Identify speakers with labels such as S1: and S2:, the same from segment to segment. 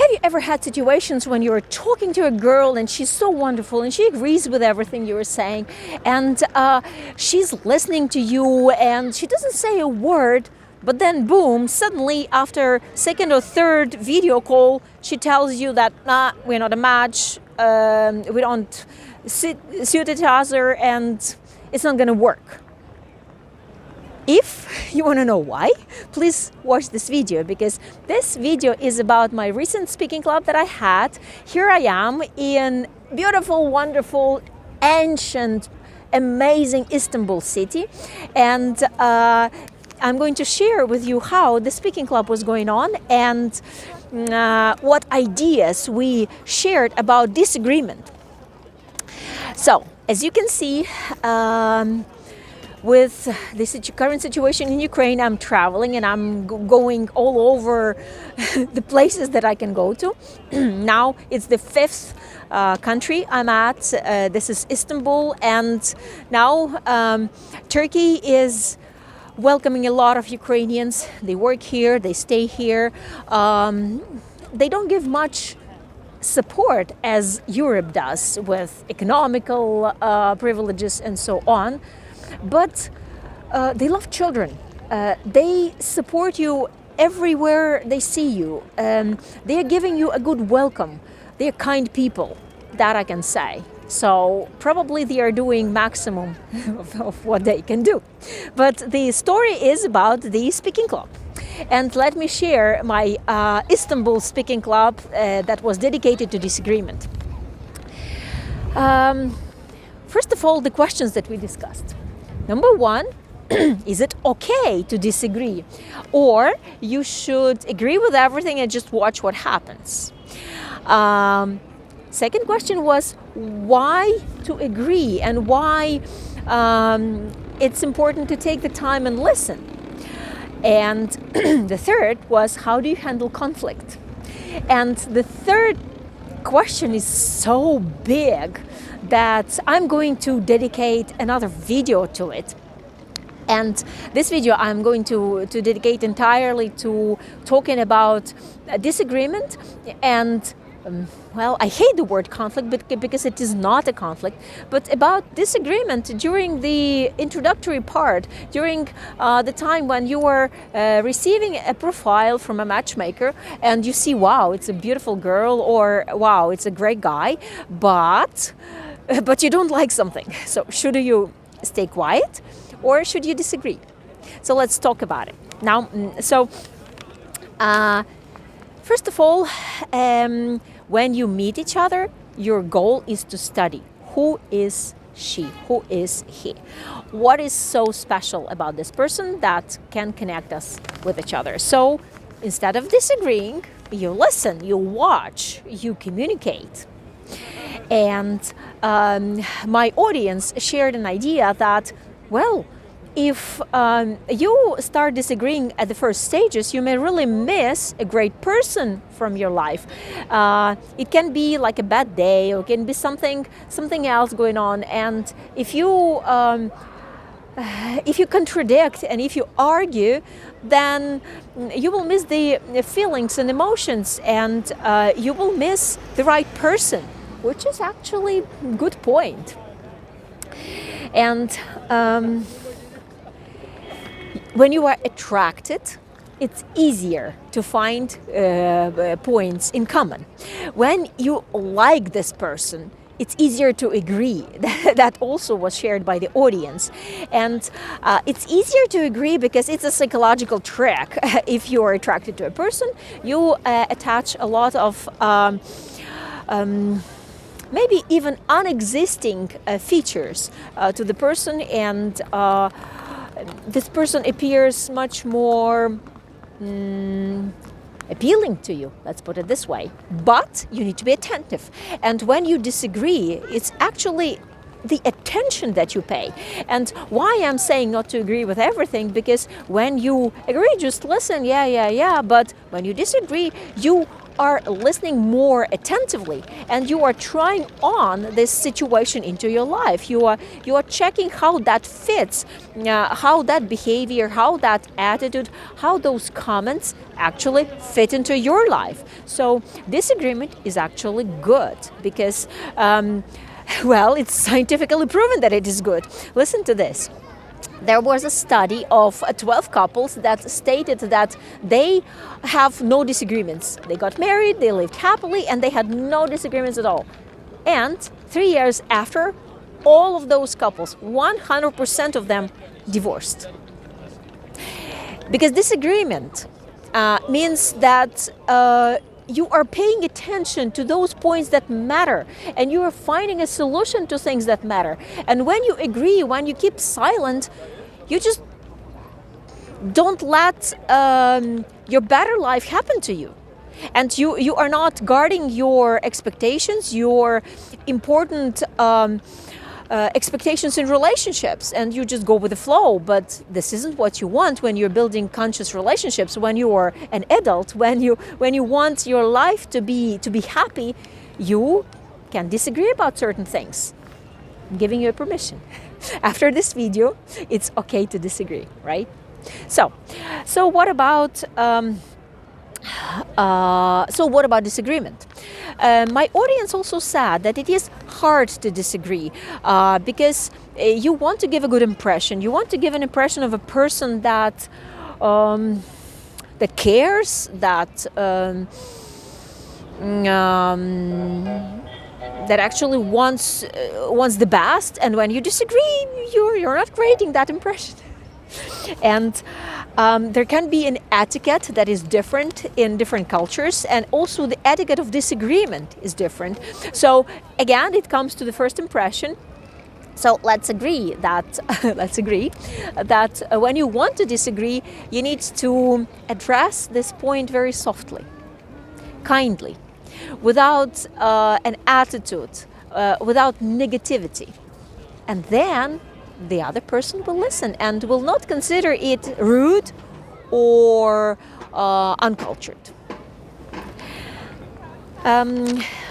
S1: Have you ever had situations when you're talking to a girl and she's so wonderful and she agrees with everything you're saying, and she's listening to you and she doesn't say a word, but then boom, suddenly after second or third video call, she tells you that we're not a match, we don't suit each other, and it's not going to work. If you want to know why, please watch this video, because this video is about my recent speaking club that I had. Here I am in beautiful, wonderful, ancient, amazing Istanbul city, and I'm going to share with you how the speaking club was going on and what ideas we shared about disagreement. So, as you can see, with the current situation in Ukraine, I'm traveling and I'm going all over the places that I can go to. Now it's the fifth country I'm at. This is Istanbul, and now Turkey is welcoming a lot of Ukrainians. They work here, they stay here. They don't give much support as Europe does with economical privileges and so on. But they love children. They support you everywhere they see you. They are giving you a good welcome. They are kind people, that I can say. So probably they are doing maximum of what they can do. But the story is about the speaking club. And let me share my Istanbul speaking club that was dedicated to disagreement. First of all, the questions that we discussed. Number one, is it okay to disagree? Or you should agree with everything and just watch what happens. Second question was why to agree and why it's important to take the time and listen. And the third was, how do you handle conflict? And the third question is so big that I'm going to dedicate another video to it. And this video I'm going to dedicate entirely to talking about disagreement and well, I hate the word conflict because it is not a conflict, but about disagreement during the introductory part, during the time when you are receiving a profile from a matchmaker and you see, wow, it's a beautiful girl, or wow, it's a great guy, but you don't like something. So should you stay quiet or should you disagree? So let's talk about it. Now, first of all, when you meet each other, your goal is to study. Who is she? Who is he? What is so special about this person that can connect us with each other? So instead of disagreeing, you listen, you watch, you communicate. And my audience shared an idea that, well, if you start disagreeing at the first stages, you may really miss a great person from your life. It can be like a bad day, or it can be something else going on. And if you contradict and if you argue, then you will miss the feelings and emotions, and you will miss the right person, which is actually a good point. And when you are attracted, it's easier to find points in common. When you like this person, it's easier to agree. That also was shared by the audience. And it's easier to agree because it's a psychological trick. If you are attracted to a person, you attach a lot of maybe even unexisting features to the person, and this person appears much more appealing to you, let's put it this way. But you need to be attentive. And when you disagree, it's actually the attention that you pay. And why I'm saying not to agree with everything, because when you agree, just listen, yeah, but when you disagree, you are listening more attentively, and you are trying on this situation into your life. You are checking how that fits, how that behavior, how that attitude, how those comments actually fit into your life. So disagreement is actually good because well, it's scientifically proven that it is good. Listen to this. There was a study of 12 couples that stated that they have no disagreements. They got married, they lived happily, and they had no disagreements at all. And 3 years after, all of those couples, 100% of them, divorced. Because disagreement means that you are paying attention to those points that matter, and you are finding a solution to things that matter. And when you agree, when you keep silent, you just don't let your better life happen to you. And you are not guarding your expectations, your important expectations in relationships, and you just go with the flow. But this isn't what you want when you're building conscious relationships, when you are an adult, when you want your life to be happy. You can disagree about certain things. I'm giving you a permission. After this video, it's okay to disagree, right? So what about disagreement? My audience also said that it is hard to disagree because you want to give a good impression. You want to give an impression of a person that cares, that actually wants the best. And when you disagree, you're not creating that impression. And there can be an etiquette that is different in different cultures, and also the etiquette of disagreement is different. So again, it comes to the first impression. So let's agree that when you want to disagree, you need to address this point very softly, kindly, without an attitude, without negativity, and then the other person will listen and will not consider it rude or uncultured.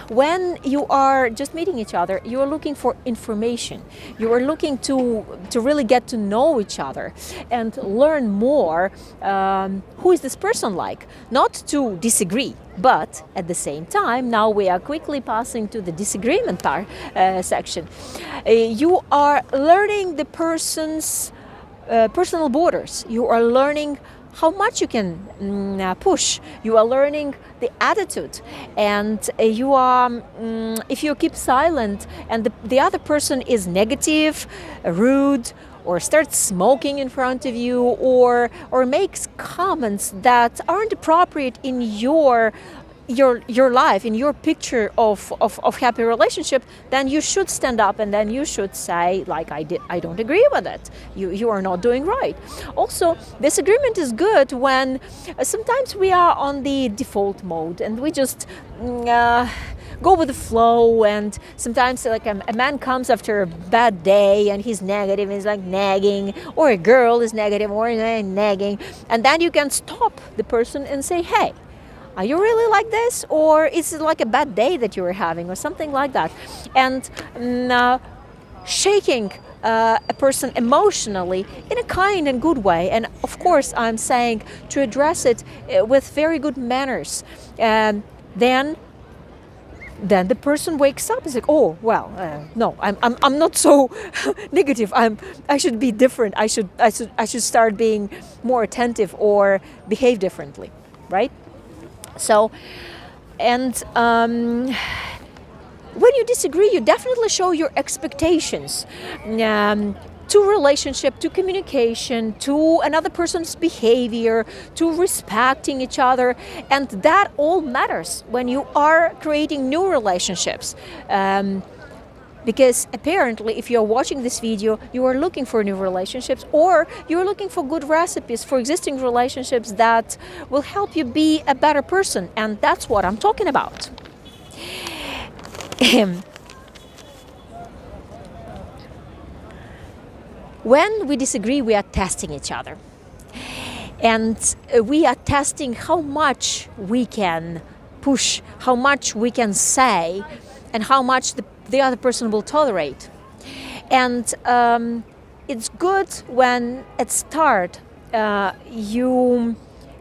S1: When you are just meeting each other, you are looking for information. You are looking to really get to know each other and learn more. Who is this person like? Not to disagree, but at the same time, now we are quickly passing to the disagreement part section. You are learning the person's personal borders. You are learning how much you can push. You are learning the attitude, and you are if you keep silent and the other person is negative, rude, or starts smoking in front of you, or makes comments that aren't appropriate in your life, in your picture of happy relationship, then you should stand up and then you should say, like I don't agree with it. You are not doing right. Also, disagreement is good when sometimes we are on the default mode and we just go with the flow, and sometimes like a man comes after a bad day and he's negative, he's like nagging, or a girl is negative or nagging, and then you can stop the person and say, hey, are you really like this, or is it like a bad day that you were having, or something like that? And shaking a person emotionally in a kind and good way. And of course, I'm saying to address it with very good manners. And then the person wakes up. Is like, oh well, no, I'm not so negative. I should be different. I should start being more attentive or behave differently, right? So, and when you disagree, you definitely show your expectations to relationship, to communication, to another person's behavior, to respecting each other, and that all matters when you are creating new relationships. Because apparently, if you're watching this video, you are looking for new relationships, or you're looking for good recipes for existing relationships that will help you be a better person. And that's what I'm talking about. When we disagree, we are testing each other. And we are testing how much we can push, how much we can say, and how much the other person will tolerate. And it's good when at start you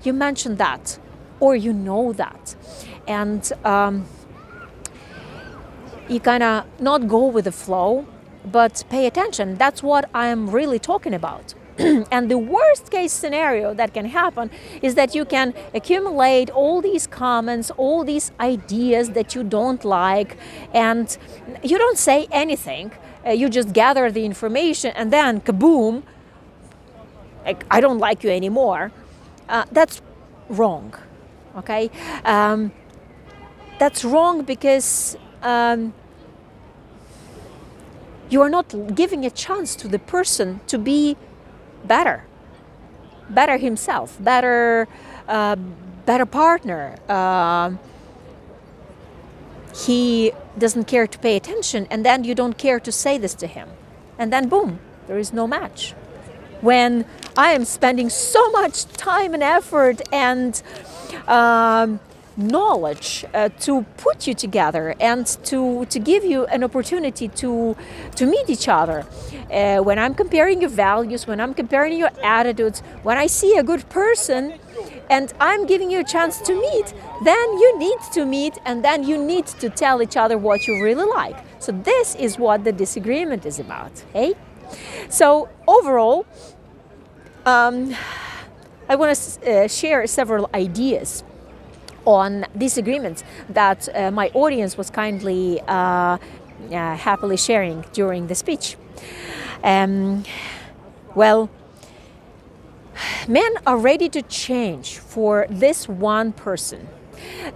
S1: mention that, or you know that, and you kind of not go with the flow, but pay attention. That's what I'm really talking about. And the worst case scenario that can happen is that you can accumulate all these comments, all these ideas that you don't like, and you don't say anything. You just gather the information, and then kaboom, like, I don't like you anymore. That's wrong, okay? That's wrong because you are not giving a chance to the person to be better himself, better partner. He doesn't care to pay attention, and then you don't care to say this to him, and then boom, there is no match. When I am spending so much time and effort and knowledge to put you together and to give you an opportunity to meet each other, when I'm comparing your values, when I'm comparing your attitudes, when I see a good person and I'm giving you a chance to meet, then you need to meet, and then you need to tell each other what you really like. So this is what the disagreement is about, hey? So overall, I want to share several ideas on disagreements that my audience was kindly happily sharing during the speech. Well, men are ready to change for this one person.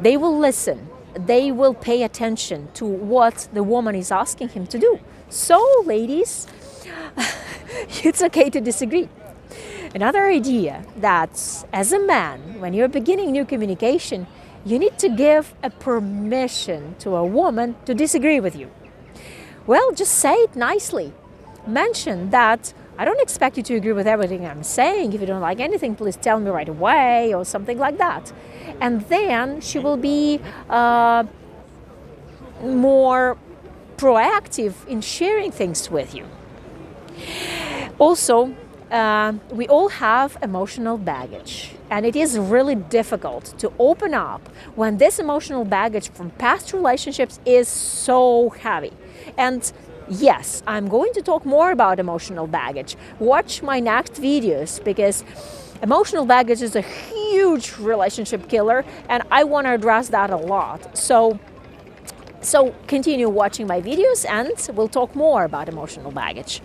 S1: They will listen. They will pay attention to what the woman is asking him to do. So, ladies, it's okay to disagree. Another idea that as a man, when you're beginning new communication, you need to give a permission to a woman to disagree with you. Well, just say it nicely. Mention that I don't expect you to agree with everything I'm saying. If you don't like anything, please tell me right away, or something like that. And then she will be more proactive in sharing things with you. Also, we all have emotional baggage, and it is really difficult to open up when this emotional baggage from past relationships is so heavy. And yes, I'm going to talk more about emotional baggage. Watch my next videos, because emotional baggage is a huge relationship killer, and I want to address that a lot. So continue watching my videos, and we'll talk more about emotional baggage.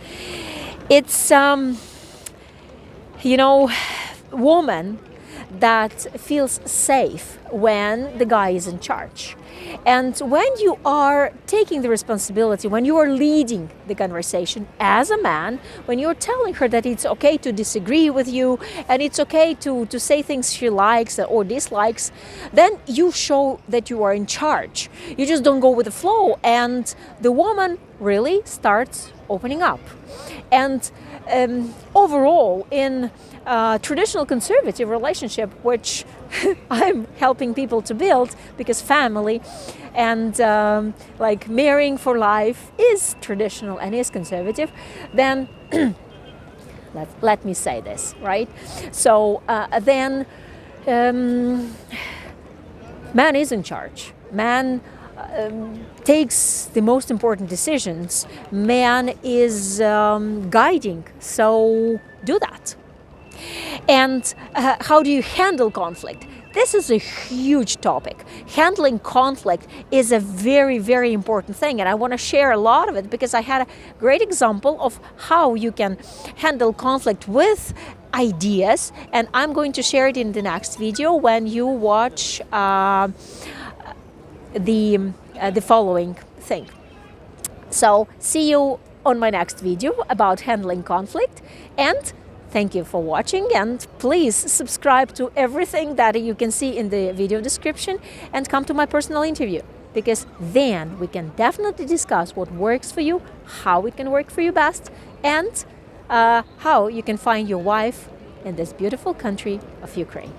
S1: It's woman that feels safe when the guy is in charge. And when you are taking the responsibility, when you are leading the conversation as a man, when you're telling her that it's okay to disagree with you and it's okay to say things she likes or dislikes, then you show that you are in charge. You just don't go with the flow, and the woman really starts opening up. And overall, in traditional conservative relationship, which I'm helping people to build, because family and like marrying for life is traditional and is conservative, then let me say this, right? So then man is in charge. Man takes the most important decisions. Man is guiding. So do that. And how do you handle conflict? This is a huge topic. Handling conflict is a very, very important thing, and I want to share a lot of it because I had a great example of how you can handle conflict with ideas, and I'm going to share it in the next video when you watch the following thing. So see you on my next video about handling conflict, and thank you for watching, and please subscribe to everything that you can see in the video description and come to my personal interview, because then we can definitely discuss what works for you, how it can work for you best, and how you can find your wife in this beautiful country of Ukraine.